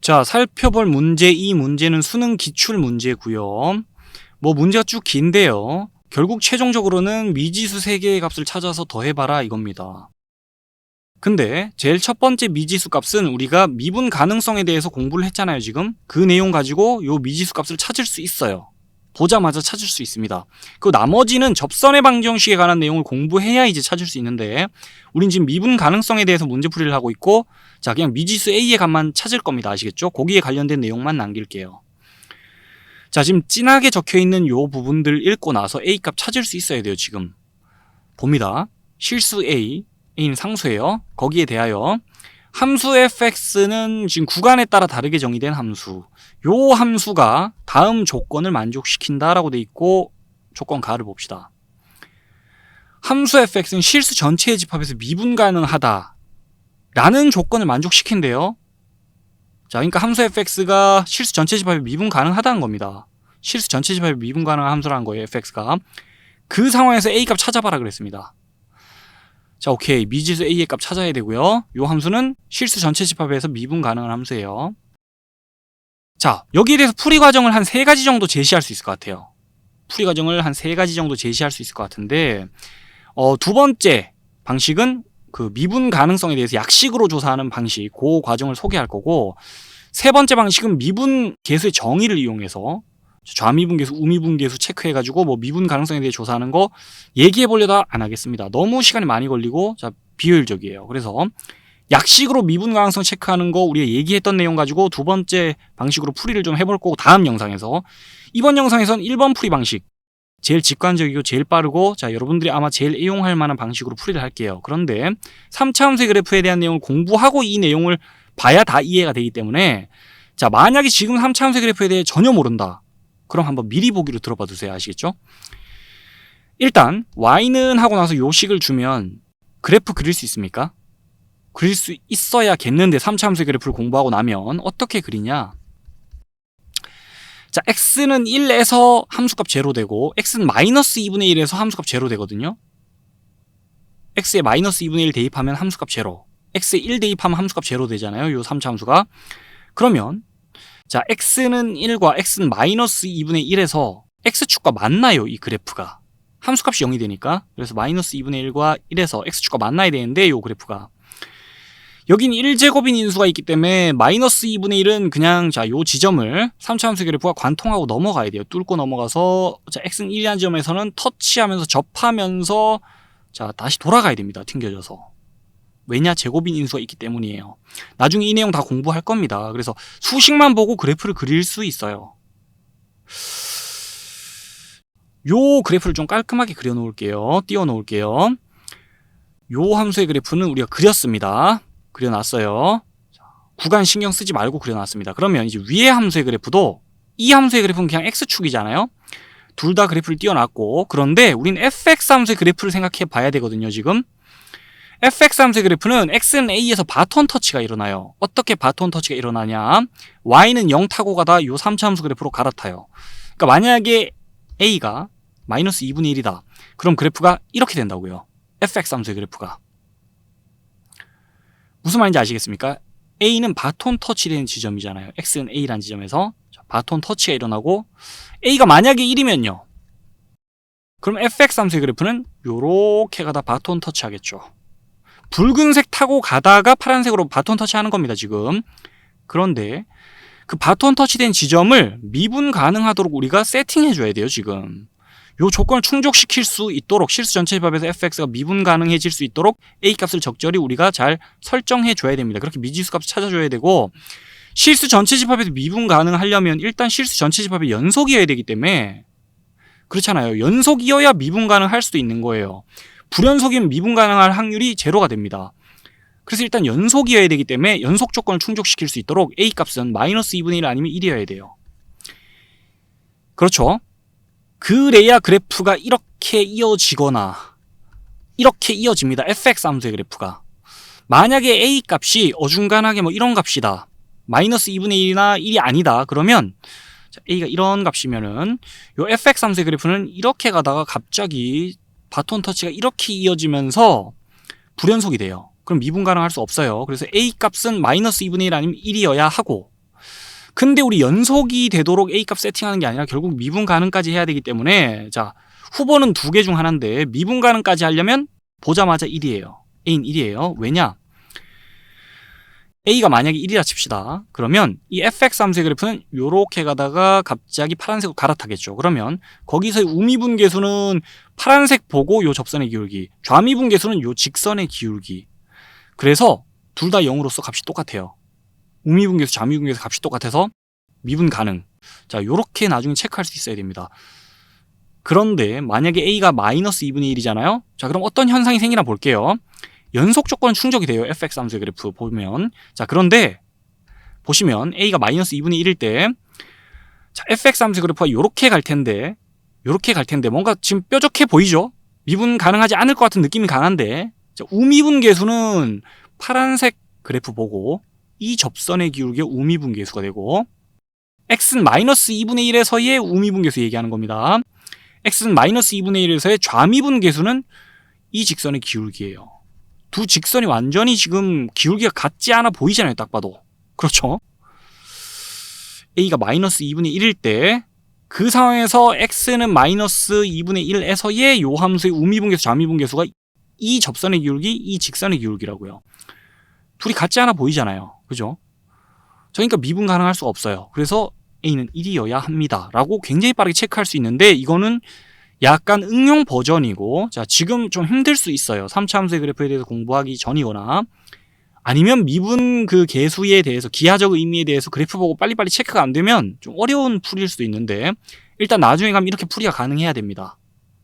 자, 살펴볼 문제, 이 문제는 수능 기출 문제고요. 뭐 문제가 쭉 긴데요. 결국 최종적으로는 미지수 3개의 값을 찾아서 더해봐라 이겁니다. 근데 제일 첫 번째 미지수 값은 우리가 미분 가능성에 대해서 공부를 했잖아요, 지금. 그 내용 가지고 요 미지수 값을 찾을 수 있어요. 보자마자 찾을 수 있습니다. 그 나머지는 접선의 방정식에 관한 내용을 공부해야 이제 찾을 수 있는데, 우린 지금 미분 가능성에 대해서 문제풀이를 하고 있고, 자, 그냥 미지수 A의 값만 찾을 겁니다. 아시겠죠? 거기에 관련된 내용만 남길게요. 자, 지금 진하게 적혀있는 요 부분들 읽고 나서 A 값 찾을 수 있어야 돼요, 지금. 봅니다. 실수 A, A는 상수예요. 거기에 대하여 함수 fx는 지금 구간에 따라 다르게 정의된 함수. 요 함수가 다음 조건을 만족시킨다라고 돼 있고, 조건 가를 봅시다. 함수 fx는 실수 전체의 집합에서 미분 가능하다 라는 조건을 만족시킨대요. 자, 그러니까 함수 fx가 실수 전체 집합에 미분 가능하다는 겁니다. 실수 전체 집합에 미분 가능한 함수라는 거예요, fx가. 그 상황에서 A 값 찾아봐라 그랬습니다. 자, 오케이. 미지수 A의 값 찾아야 되고요. 요 함수는 실수 전체 집합에서 미분 가능한 함수예요. 자, 여기에 대해서 풀이 과정을 한 3가지 정도 제시할 수 있을 것 같아요. 풀이 과정을 한 3가지 정도 제시할 수 있을 것 같은데, 두 번째 방식은 그 미분 가능성에 대해서 약식으로 조사하는 방식, 그 과정을 소개할 거고, 세 번째 방식은 미분 계수의 정의를 이용해서 좌미분 계수, 우미분 계수 체크해가지고 뭐 미분 가능성에 대해 조사하는 거 얘기해보려다 안 하겠습니다. 너무 시간이 많이 걸리고 비효율적이에요. 그래서 약식으로 미분 가능성 체크하는 거 우리가 얘기했던 내용 가지고 두 번째 방식으로 풀이를 좀 해볼 거고, 다음 영상에서, 이번 영상에서는 1번 풀이 방식, 제일 직관적이고 제일 빠르고, 자, 여러분들이 아마 제일 애용할 만한 방식으로 풀이를 할게요. 그런데 3차 함수의 그래프에 대한 내용을 공부하고 이 내용을 봐야 다 이해가 되기 때문에, 자, 만약에 지금 3차 함수의 그래프에 대해 전혀 모른다, 그럼 한번 미리 보기로 들어봐 두세요. 아시겠죠? 일단 y는 하고 나서 요 식을 주면 그래프 그릴 수 있습니까? 그릴 수 있어야겠는데, 3차 함수의 그래프를 공부하고 나면 어떻게 그리냐? 자, x는 1에서 함수값 제로 되고, x는 마이너스 2분의 1에서 함수값 제로 되거든요. x에 마이너스 2분의 1 대입하면 함수값 제로, x에 1 대입하면 함수값 제로 되잖아요, 요 3차 함수가. 그러면 자, x는 1과 x는 마이너스 2분의 1에서 x축과 만나요, 이 그래프가. 함수값이 0이 되니까. 그래서 마이너스 2분의 1과 1에서 x축과 만나야 되는데, 요 그래프가. 여긴 1제곱인 인수가 있기 때문에 마이너스 2분의 1은 그냥, 자, 요 지점을 3차 함수 그래프가 관통하고 넘어가야 돼요. 뚫고 넘어가서, 자, x는 1이라는 지점에서는 터치하면서 접하면서, 자, 다시 돌아가야 됩니다. 튕겨져서. 왜냐? 제곱인 인수가 있기 때문이에요. 나중에 이 내용 다 공부할 겁니다. 그래서 수식만 보고 그래프를 그릴 수 있어요. 요 그래프를 좀 깔끔하게 그려 놓을게요. 띄워 놓을게요. 요 함수의 그래프는 우리가 그렸습니다. 그려놨어요. 구간 신경 쓰지 말고 그려놨습니다. 그러면 이제 위의 함수의 그래프도, 이 함수의 그래프는 그냥 x축이잖아요. 둘 다 그래프를 띄워놨고, 그런데 우린 fx 함수의 그래프를 생각해 봐야 되거든요, 지금. fx 함수의 그래프는 x는 a에서 바톤 터치가 일어나요. 어떻게 바톤 터치가 일어나냐? y는 0 타고 가다 요 3차 함수 그래프로 갈아타요. 그러니까 만약에 a가 마이너스 2분의 1이다. 그럼 그래프가 이렇게 된다고요. fx 함수의 그래프가. 무슨 말인지 아시겠습니까? a는 바톤 터치되는 지점이잖아요. x는 a라는 지점에서 바톤 터치가 일어나고, a가 만약에 1이면요. 그럼 fx 함수의 그래프는 요렇게 가다 바톤 터치하겠죠. 붉은색 타고 가다가 파란색으로 바톤 터치하는 겁니다, 지금. 그런데 그 바톤 터치된 지점을 미분 가능하도록 우리가 세팅해줘야 돼요, 지금. 요 조건을 충족시킬 수 있도록, 실수 전체 집합에서 fx가 미분 가능해질 수 있도록 a 값을 적절히 우리가 잘 설정해줘야 됩니다. 그렇게 미지수 값을 찾아줘야 되고, 실수 전체 집합에서 미분 가능하려면 일단 실수 전체 집합의 연속이어야 되기 때문에, 그렇잖아요. 연속이어야 미분 가능할 수도 있는 거예요. 불연속이면 미분 가능할 확률이 제로가 됩니다. 그래서 일단 연속이어야 되기 때문에 연속 조건을 충족시킬 수 있도록 a 값은 마이너스 2분의 1 아니면 1이어야 돼요. 그렇죠? 그래야 그래프가 이렇게 이어지거나 이렇게 이어집니다. fx 함수의 그래프가. 만약에 a 값이 어중간하게 뭐 이런 값이다, 마이너스 2분의 1이나 1이 아니다, 그러면 a가 이런 값이면은 요 fx 함수의 그래프는 이렇게 가다가 갑자기 바톤 터치가 이렇게 이어지면서 불연속이 돼요. 그럼 미분 가능할 수 없어요. 그래서 a 값은 마이너스 2분의 1 아니면 1이어야 하고, 근데 우리 연속이 되도록 A값 세팅하는 게 아니라 결국 미분 가능까지 해야 되기 때문에 자, 후보는 두 개 중 하나인데 미분 가능까지 하려면 보자마자 1이에요. A는 1이에요. 왜냐? A가 만약에 1이라 칩시다. 그러면 이 fx 함수의 그래프는 요렇게 가다가 갑자기 파란색으로 갈아타겠죠. 그러면 거기서의 우미분계수는 파란색 보고 요 접선의 기울기, 좌미분계수는 요 직선의 기울기. 그래서 둘 다 0으로서 값이 똑같아요. 우미분계수, 좌미분계수 값이 똑같아서 미분 가능. 자, 요렇게 나중에 체크할 수 있어야 됩니다. 그런데 만약에 A가 마이너스 2분의 1이잖아요. 자, 그럼 어떤 현상이 생기나 볼게요. 연속 조건은 충족이 돼요. fx 함수의 그래프 보면. 자, 그런데 보시면 A가 마이너스 2분의 1일 때 자, fx 함수의 그래프가 요렇게 갈 텐데 뭔가 지금 뾰족해 보이죠? 미분 가능하지 않을 것 같은 느낌이 강한데 자, 우미분계수는 파란색 그래프 보고 이 접선의 기울기가 우미분계수가 되고 x는 마이너스 2분의 1에서의 우미분계수 얘기하는 겁니다. x는 마이너스 2분의 1에서의 좌미분계수는 이 직선의 기울기예요. 두 직선이 완전히 지금 기울기가 같지 않아 보이잖아요. 딱 봐도. 그렇죠? A가 마이너스 2분의 1일 때 그 상황에서 x는 마이너스 2분의 1에서의 요 함수의 우미분계수, 좌미분계수가 이 접선의 기울기, 이 직선의 기울기라고요. 둘이 같지 않아 보이잖아요. 그죠? 그러니까 미분 가능할 수가 없어요. 그래서 A는 1이어야 합니다. 라고 굉장히 빠르게 체크할 수 있는데 이거는 약간 응용 버전이고 자, 지금 좀 힘들 수 있어요. 3차 함수의 그래프에 대해서 공부하기 전이거나 아니면 미분 그 계수에 대해서 기하적 의미에 대해서 그래프 보고 빨리빨리 체크가 안 되면 좀 어려운 풀이일 수도 있는데 일단 나중에 가면 이렇게 풀이가 가능해야 됩니다.